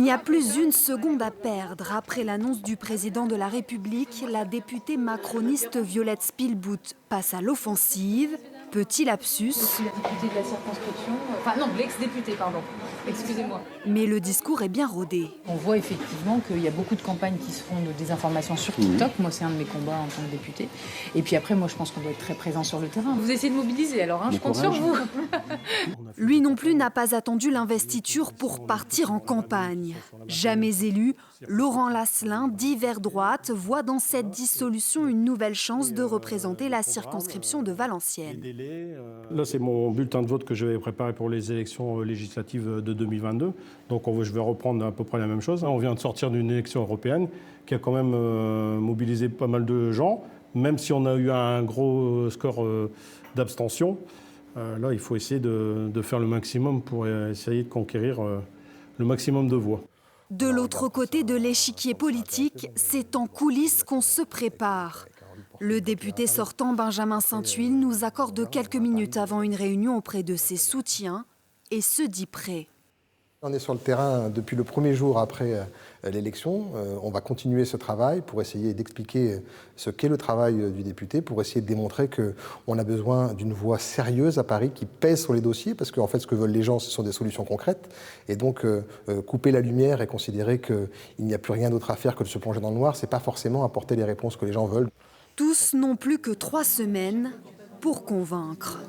n'y a plus une seconde à perdre. Après l'annonce du président de la République, la députée macroniste Violette Spilbout passe à l'offensive. Petit lapsus. Je suis la députée de la circonscription, l'ex-députée, pardon, excusez-moi. Mais le discours est bien rodé. On voit effectivement qu'il y a beaucoup de campagnes qui se font de désinformation sur TikTok. Moi, c'est un de mes combats en tant que députée. Et puis après, moi, je pense qu'on doit être très présent sur le terrain. Vous essayez de mobiliser, alors, je compte sur vous. Lui non plus n'a pas attendu l'investiture pour partir en campagne. Jamais élu, Laurent Lasselin, dit vers droite, voit dans cette dissolution une nouvelle chance de représenter la circonscription de Valenciennes. Là, c'est mon bulletin de vote que je vais préparer pour les élections législatives de 2022. Donc, je vais reprendre à peu près la même chose. On vient de sortir d'une élection européenne qui a quand même mobilisé pas mal de gens, même si on a eu un gros score d'abstention. Là, il faut essayer de faire le maximum pour essayer de conquérir le maximum de voix. De l'autre côté de l'échiquier politique, c'est en coulisses qu'on se prépare. Le député sortant Benjamin Saint-Huil nous accorde quelques minutes avant une réunion auprès de ses soutiens et se dit prêt. On est sur le terrain depuis le premier jour après l'élection. On va continuer ce travail pour essayer d'expliquer ce qu'est le travail du député, pour essayer de démontrer qu'on a besoin d'une voix sérieuse à Paris qui pèse sur les dossiers, parce qu'en fait, ce que veulent les gens, ce sont des solutions concrètes. Et donc, couper la lumière et considérer qu'il n'y a plus rien d'autre à faire que de se plonger dans le noir, c'est pas forcément apporter les réponses que les gens veulent. Tous n'ont plus que 3 semaines pour convaincre.